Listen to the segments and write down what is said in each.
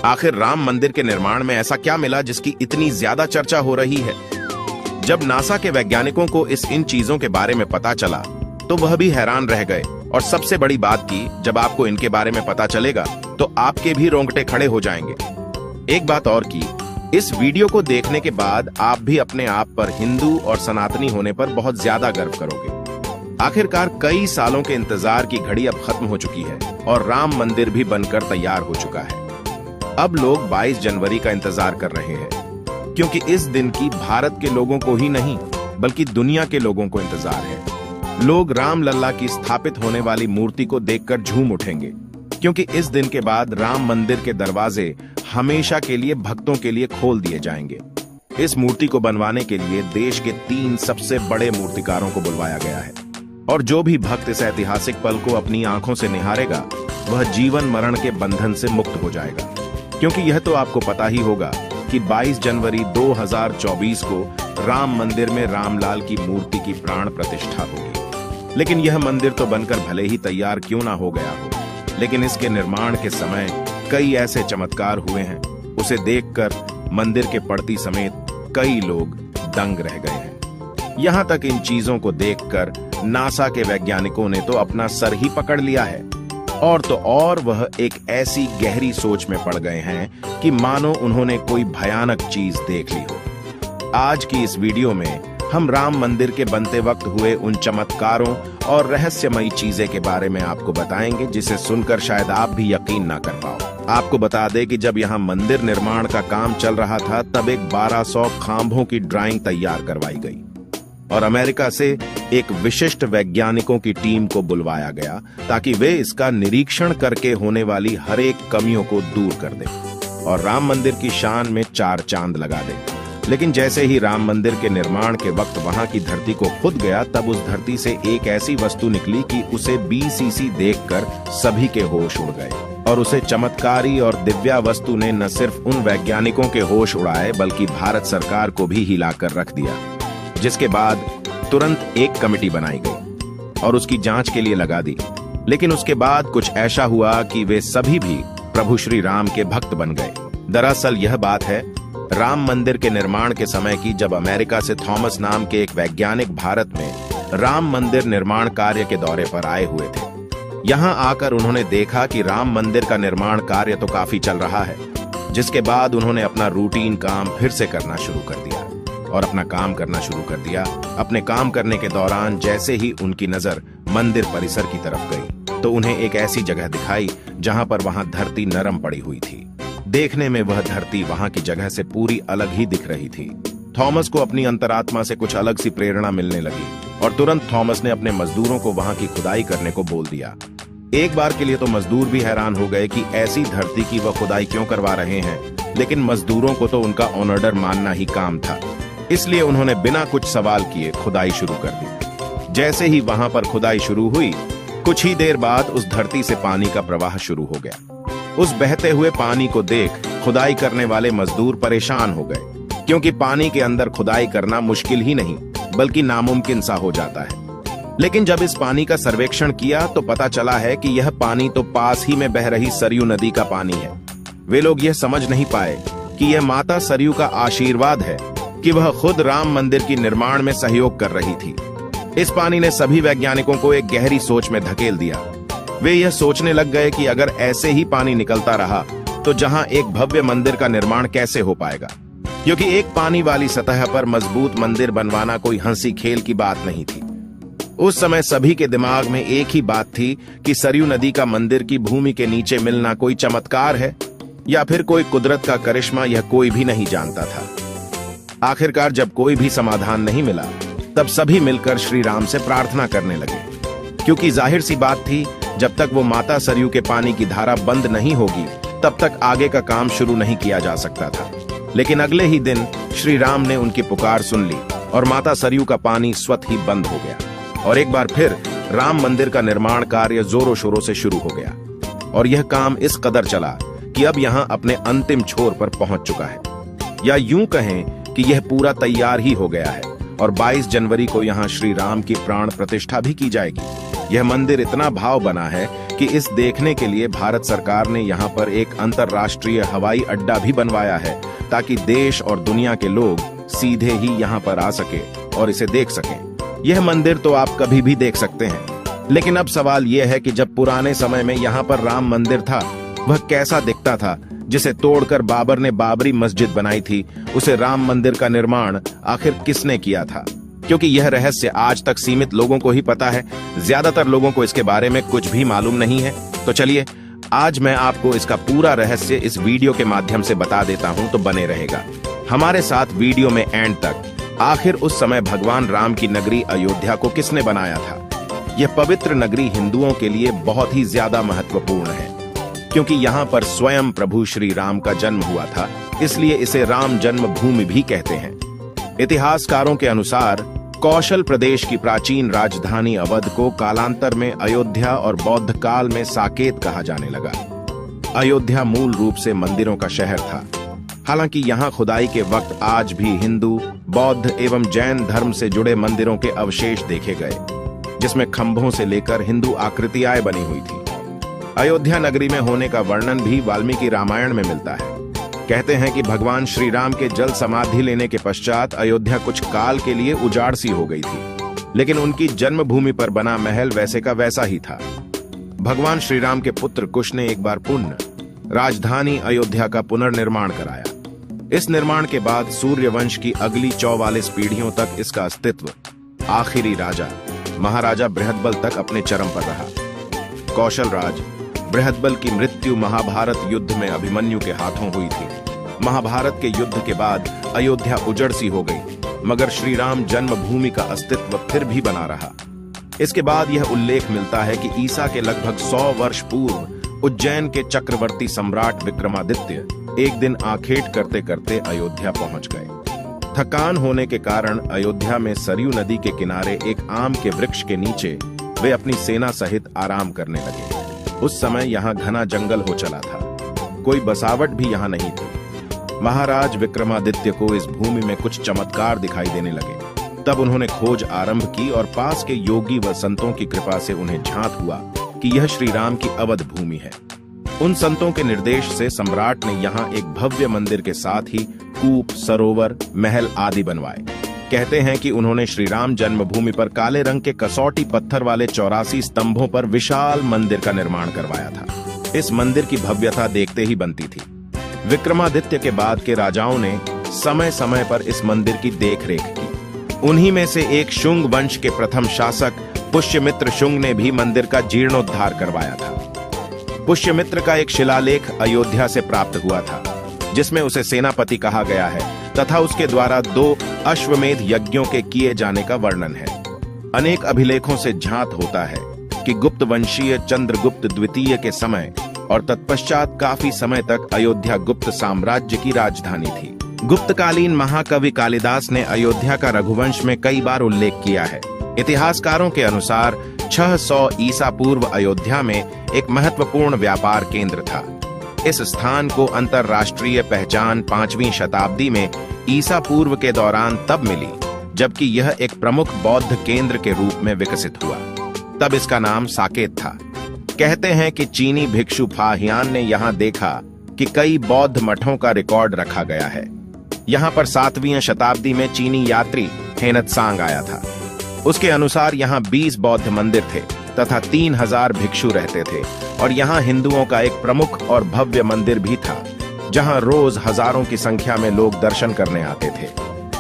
आखिर राम मंदिर के निर्माण में ऐसा क्या मिला जिसकी इतनी ज्यादा चर्चा हो रही है? जब नासा के वैज्ञानिकों को इन चीजों के बारे में पता चला तो वह भी हैरान रह गए। और सबसे बड़ी बात की, जब आपको इनके बारे में पता चलेगा तो आपके भी रोंगटे खड़े हो जाएंगे। एक बात और की, इस वीडियो को देखने के बाद आप भी अपने आप पर हिंदू और सनातनी होने पर बहुत ज्यादा गर्व करोगे। आखिरकार कई सालों के इंतजार की घड़ी अब खत्म हो चुकी है और राम मंदिर भी बनकर तैयार हो चुका है। अब लोग 22 जनवरी का इंतजार कर रहे हैं, क्योंकि इस दिन की भारत के लोगों को ही नहीं बल्कि दुनिया के लोगों को इंतजार है। लोग राम लल्ला की स्थापित होने वाली मूर्ति को देखकर झूम उठेंगे, क्योंकि इस दिन के बाद राम मंदिर के दरवाजे हमेशा के लिए भक्तों के लिए खोल दिए जाएंगे। इस मूर्ति को बनवाने के लिए देश के 3 सबसे बड़े मूर्तिकारों को बुलवाया गया है, और जो भी भक्त इस ऐतिहासिक पल को अपनी आंखों से निहारेगा वह जीवन मरण के बंधन से मुक्त हो जाएगा। क्योंकि यह तो आपको पता ही होगा कि 22 जनवरी 2024 को राम मंदिर में रामलाल की मूर्ति की प्राण प्रतिष्ठा होगी। लेकिन यह मंदिर तो बनकर भले ही तैयार क्यों ना हो गया हो, लेकिन इसके निर्माण के समय कई ऐसे चमत्कार हुए हैं, उसे देखकर मंदिर के पड़ती समेत कई लोग दंग रह गए हैं। यहाँ तक इन चीजों को देखकर नासा के वैज्ञानिकों ने तो अपना सर ही पकड़ लिया है, और तो और वह एक ऐसी गहरी सोच में पड़ गए हैं कि मानो उन्होंने कोई भयानक चीज देख ली हो। आज की इस वीडियो में हम राम मंदिर के बनते वक्त हुए उन चमत्कारों और रहस्यमयी चीजें के बारे में आपको बताएंगे, जिसे सुनकर शायद आप भी यकीन ना कर पाओ। आपको बता दें कि जब यहाँ मंदिर निर्माण का काम चल रहा था तब एक 1200 खांभों की ड्राइंग तैयार करवाई गई और अमेरिका से एक विशिष्ट वैज्ञानिकों की टीम को बुलवाया गया ताकि वे इसका निरीक्षण करके होने वाली हर एक कमियों को दूर कर दें और राम मंदिर की शान में 4 चांद लगा दें। लेकिन जैसे ही राम मंदिर के निर्माण के वक्त वहां की धरती को खुद गया, तब उस धरती से एक ऐसी वस्तु निकली कि उसे BCC देखकर सभी के होश उड़ गए। और उसे चमत्कारी और दिव्या वस्तु ने न सिर्फ उन वैज्ञानिकों के होश उड़ाए बल्कि भारत सरकार को भी हिलाकर रख दिया, जिसके बाद तुरंत एक कमेटी बनाई गई और उसकी जांच के लिए लगा दी। लेकिन उसके बाद कुछ ऐसा हुआ कि वे सभी भी प्रभु श्री राम के भक्त बन गए। दरअसल यह बात है राम मंदिर के निर्माण के समय की, जब अमेरिका से थॉमस नाम के एक वैज्ञानिक भारत में राम मंदिर निर्माण कार्य के दौरे पर आए हुए थे। यहाँ आकर उन्होंने देखा कि राम मंदिर का निर्माण कार्य तो काफी चल रहा है, जिसके बाद उन्होंने अपना रूटीन काम फिर से करना शुरू कर दिया और अपना काम करना शुरू कर दिया। अपने काम करने के दौरान जैसे ही उनकी नजर मंदिर परिसर की तरफ गई तो उन्हें एक ऐसी जगह दिखाई जहां पर वहां धरती नरम पड़ी हुई थी। देखने में वह धरती वहां की जगह से पूरी अलग ही दिख रही थी। थॉमस को अपनी अंतरात्मा से कुछ अलग सी प्रेरणा मिलने लगी और तुरंत थॉमस ने अपने मजदूरों को वहां की खुदाई करने को बोल दिया। एक बार के लिए तो मजदूर भी हैरान हो गए कि ऐसी धरती की वह खुदाई क्यों करवा रहे हैं, लेकिन मजदूरों को तो उनका ऑर्डर मानना ही काम था, इसलिए उन्होंने बिना कुछ सवाल किए खुदाई शुरू कर दी। जैसे ही वहां पर खुदाई शुरू हुई, कुछ ही देर बाद उस धरती से पानी का प्रवाह शुरू हो गया। उस बहते हुए पानी को देख खुदाई करने वाले मजदूर परेशान हो गए, क्योंकि पानी के अंदर खुदाई करना मुश्किल ही नहीं बल्कि नामुमकिन सा हो जाता है। लेकिन जब इस पानी का सर्वेक्षण किया तो पता चला है कि यह पानी तो पास ही में बह रही सरयू नदी का पानी है। वे लोग यह समझ नहीं पाए कि यह माता सरयू का आशीर्वाद है कि वह खुद राम मंदिर की निर्माण में सहयोग कर रही थी। इस पानी ने सभी वैज्ञानिकों को एक गहरी सोच में धकेल दिया। वे यह सोचने लग गए कि अगर ऐसे ही पानी निकलता रहा तो जहां एक भव्य मंदिर का निर्माण कैसे हो पाएगा, क्योंकि एक पानी वाली सतह पर मजबूत मंदिर बनवाना कोई हंसी खेल की बात नहीं थी। उस समय सभी के दिमाग में एक ही बात थी कि सरयू नदी का मंदिर की भूमि के नीचे मिलना कोई चमत्कार है या फिर कोई कुदरत का करिश्मा, यह कोई भी नहीं जानता था। आखिरकार जब कोई भी समाधान नहीं मिला तब सभी मिलकर श्री राम से प्रार्थना करने लगे, क्योंकि जाहिर सी बात थी जब तक वो माता सरयू के पानी की धारा बंद नहीं होगी तब तक आगे का काम शुरू नहीं किया जा सकता था। लेकिन अगले ही दिन श्री राम ने उनकी पुकार सुन ली और माता सरयू का पानी स्वतः ही बंद हो गया और एक बार फिर राम मंदिर का निर्माण कार्य जोरों शोरों से शुरू हो गया। और यह काम इस कदर चला कि अब यहाँ अपने अंतिम छोर पर पहुंच चुका है, या यूं कहें कि यह पूरा तैयार ही हो गया है और 22 जनवरी को यहाँ श्री राम की प्राण प्रतिष्ठा भी की जाएगी। यह मंदिर इतना भाव बना है कि इस देखने के लिए भारत सरकार ने यहाँ पर एक अंतर्राष्ट्रीय हवाई अड्डा भी बनवाया है, ताकि देश और दुनिया के लोग सीधे ही यहाँ पर आ सके और इसे देख सकें। यह मंदिर तो आप कभी भी देख सकते हैं, लेकिन अब सवाल यह है कि जब पुराने समय में यहाँ पर राम मंदिर था, वह कैसा दिखता था, जिसे तोड़कर बाबर ने बाबरी मस्जिद बनाई थी। उसे राम मंदिर का निर्माण आखिर किसने किया था? क्योंकि यह रहस्य आज तक सीमित लोगों को ही पता है, ज्यादातर लोगों को इसके बारे में कुछ भी मालूम नहीं है। तो चलिए आज मैं आपको इसका पूरा रहस्य इस वीडियो के माध्यम से बता देता हूं, तो बने रहेगा हमारे साथ वीडियो में एंड तक। आखिर उस समय भगवान राम की नगरी अयोध्या को किसने बनाया था? यह पवित्र नगरी हिंदुओं के लिए बहुत ही ज्यादा महत्वपूर्ण है, क्योंकि यहाँ पर स्वयं प्रभु श्री राम का जन्म हुआ था, इसलिए इसे राम जन्मभूमि भी कहते हैं। इतिहासकारों के अनुसार कौशल प्रदेश की प्राचीन राजधानी अवध को कालांतर में अयोध्या और बौद्ध काल में साकेत कहा जाने लगा। अयोध्या मूल रूप से मंदिरों का शहर था। हालांकि यहाँ खुदाई के वक्त आज भी हिंदू, बौद्ध एवं जैन धर्म से जुड़े मंदिरों के अवशेष देखे गए, जिसमें खंभों से लेकर हिंदू आकृतियां बनी हुई थी। अयोध्या नगरी में होने का वर्णन भी वाल्मीकि रामायण में मिलता है। कहते हैं कि भगवान श्री राम के जल समाधि लेने के पश्चात अयोध्या कुछ काल के लिए उजाड़ सी हो गई थी, लेकिन उनकी जन्मभूमि पर बना महल वैसे का वैसा ही था। भगवान श्री राम के पुत्र कुश ने एक बार पुनः राजधानी अयोध्या का पुनर्निर्माण कराया। इस निर्माण के बाद सूर्य वंश की अगली 44 पीढ़ियों तक इसका अस्तित्व आखिरी राजा महाराजा बृहदबल तक अपने चरम पर रहा। कौशल राज बृहदबल की मृत्यु महाभारत युद्ध में अभिमन्यु के हाथों हुई थी। महाभारत के युद्ध के बाद अयोध्या उजड़ सी हो गई, मगर श्री राम जन्मभूमि का अस्तित्व फिर भी बना रहा। इसके बाद यह उल्लेख मिलता है कि ईसा के लगभग 100 वर्ष पूर्व उज्जैन के चक्रवर्ती सम्राट विक्रमादित्य एक दिन आखेट करते करते अयोध्या पहुंच गए। थकान होने के कारण अयोध्या में सरयू नदी के किनारे एक आम के वृक्ष के नीचे वे अपनी सेना सहित आराम करने लगे। उस समय यहाँ घना जंगल हो चला था, कोई बसावट भी यहाँ नहीं थी। महाराज विक्रमादित्य को इस भूमि में कुछ चमत्कार दिखाई देने लगे। तब उन्होंने खोज आरंभ की और पास के योगी व संतों की कृपा से उन्हें झांक हुआ कि यह श्री राम की अवध भूमि है। उन संतों के निर्देश से सम्राट ने यहाँ एक भव्य मंदिर के साथ ही कूप, सरोवर, महल आदि बनवाए। कहते हैं कि उन्होंने श्री राम जन्मभूमि पर काले रंग के कसौटी पत्थर वाले 84 स्तंभों पर विशाल मंदिर का निर्माण करवाया था। इस मंदिर की भव्यता देखते ही बनती थी। विक्रमादित्य के बाद के राजाओं ने समय समय पर इस मंदिर की देखरेख की। उन्हीं में से एक शुंग वंश के प्रथम शासक पुष्यमित्र शुंग ने भी मंदिर का जीर्णोद्धार करवाया था। पुष्यमित्र का एक शिलालेख अयोध्या से प्राप्त हुआ था, जिसमें उसे सेनापति कहा गया है तथा उसके द्वारा 2 अश्वमेध यज्ञों के किए जाने का वर्णन है। अनेक अभिलेखों से ज्ञात होता है कि गुप्त वंशीय चंद्रगुप्त द्वितीय के समय और तत्पश्चात काफी समय तक अयोध्या गुप्त साम्राज्य की राजधानी थी। गुप्तकालीन महाकवि कालिदास ने अयोध्या का रघुवंश में कई बार उल्लेख किया है। इतिहासकारों के अनुसार 600 ईसा पूर्व अयोध्या में एक महत्वपूर्ण व्यापार केंद्र था। इस स्थान को अंतरराष्ट्रीय पहचान 5वीं शताब्दी में ईसा पूर्व के दौरान तब मिली जबकि यह एक प्रमुख बौद्ध केंद्र के रूप में विकसित हुआ। तब इसका नाम साकेत था। कहते हैं कि चीनी भिक्षु फाहियान ने यहाँ देखा कि कई बौद्ध मठों का रिकॉर्ड रखा गया है। यहाँ पर 7वीं शताब्दी में चीनी यात्री हेनत्सांग आया था। उसके अनुसार यहाँ 20 बौद्ध मंदिर थे तथा 3000 भिक्षु रहते थे और यहाँ हिंदुओं का एक प्रमुख और भव्य मंदिर भी था, जहाँ रोज हजारों की संख्या में लोग दर्शन करने आते थे।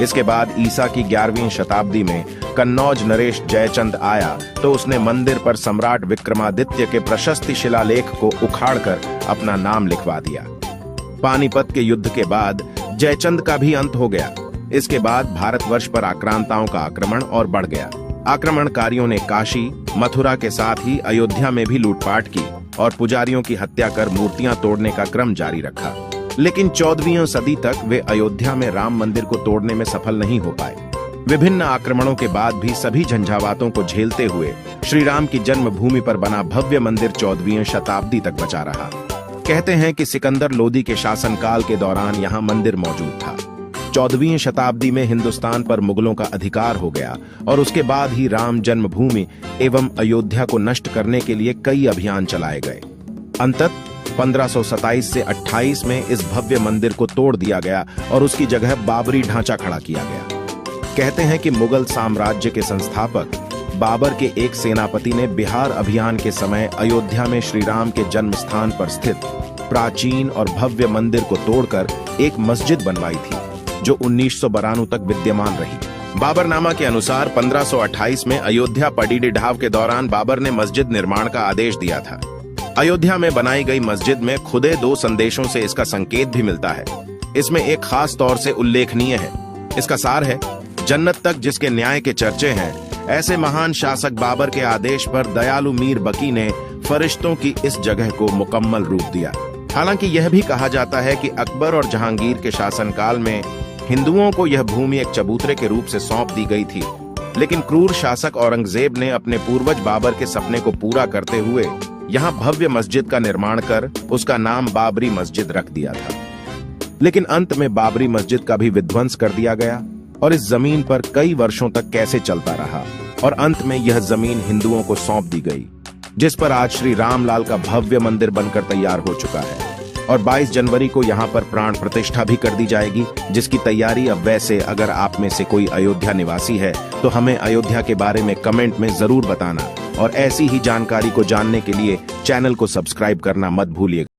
इसके बाद ईसा की 11वीं शताब्दी में कन्नौज नरेश जयचंद आया तो उसने मंदिर पर सम्राट विक्रमादित्य के प्रशस्ति शिलालेख को उखाड़कर अपना नाम लिखवा दिया। पानीपत के युद्ध के बाद जयचंद का भी अंत हो गया। इसके बाद भारतवर्ष पर आक्रांताओं का आक्रमण और बढ़ गया। आक्रमणकारियों ने काशी, मथुरा के साथ ही अयोध्या में भी लूटपाट की और पुजारियों की हत्या कर मूर्तियां तोड़ने का क्रम जारी रखा। लेकिन 14वीं सदी तक वे अयोध्या में राम मंदिर को तोड़ने में सफल नहीं हो पाए। विभिन्न आक्रमणों के बाद भी सभी झंझावातों को झेलते हुए श्री राम की जन्मभूमि पर बना भव्य मंदिर 14वीं शताब्दी तक बचा रहा। कहते हैं कि सिकंदर लोदी के शासनकाल के दौरान यहाँ मंदिर मौजूद था। 14वीं शताब्दी में हिंदुस्तान पर मुगलों का अधिकार हो गया और उसके बाद ही राम जन्मभूमि एवं अयोध्या को नष्ट करने के लिए कई अभियान चलाए गए। अंततः 1527 से 28 में इस भव्य मंदिर को तोड़ दिया गया और उसकी जगह बाबरी ढांचा खड़ा किया गया। कहते हैं कि मुगल साम्राज्य के संस्थापक बाबर के एक सेनापति ने बिहार अभियान के समय अयोध्या में श्री राम के जन्म स्थान पर स्थित प्राचीन और भव्य मंदिर को तोड़कर एक मस्जिद बनवाई थी, जो 1992 तक विद्यमान रही। बाबरनामा के अनुसार 1528 में अयोध्या पडीडी ढाव के दौरान बाबर ने मस्जिद निर्माण का आदेश दिया था। अयोध्या में बनाई गई मस्जिद में खुदे 2 संदेशों से इसका संकेत भी मिलता है। इसमें एक खास तौर से उल्लेखनीय है। इसका सार है, जन्नत तक जिसके न्याय के चर्चे हैं, ऐसे महान शासक बाबर के आदेश पर दयालु मीर बकी ने फरिश्तों की इस जगह को मुकम्मल रूप दिया। हालांकि यह भी कहा जाता है कि अकबर और जहांगीर के शासनकाल में हिंदुओं को यह भूमि एक चबूतरे के रूप से सौंप दी गई थी, लेकिन क्रूर शासक औरंगजेब ने अपने पूर्वज बाबर के सपने को पूरा करते हुए यहाँ भव्य मस्जिद का निर्माण कर उसका नाम बाबरी मस्जिद रख दिया था। लेकिन अंत में बाबरी मस्जिद का भी विध्वंस कर दिया गया और इस जमीन पर कई वर्षों तक कैसे चलता रहा और अंत में यह जमीन हिंदुओं को सौंप दी गई, जिस पर आज श्री रामलाल का भव्य मंदिर बनकर तैयार हो चुका है। और 22 जनवरी को यहाँ पर प्राण प्रतिष्ठा भी कर दी जाएगी, जिसकी तैयारी अब वैसे अगर आप में से कोई अयोध्या निवासी है तो हमें अयोध्या के बारे में कमेंट में जरूर बताना और ऐसी ही जानकारी को जानने के लिए चैनल को सब्सक्राइब करना मत भूलिएगा।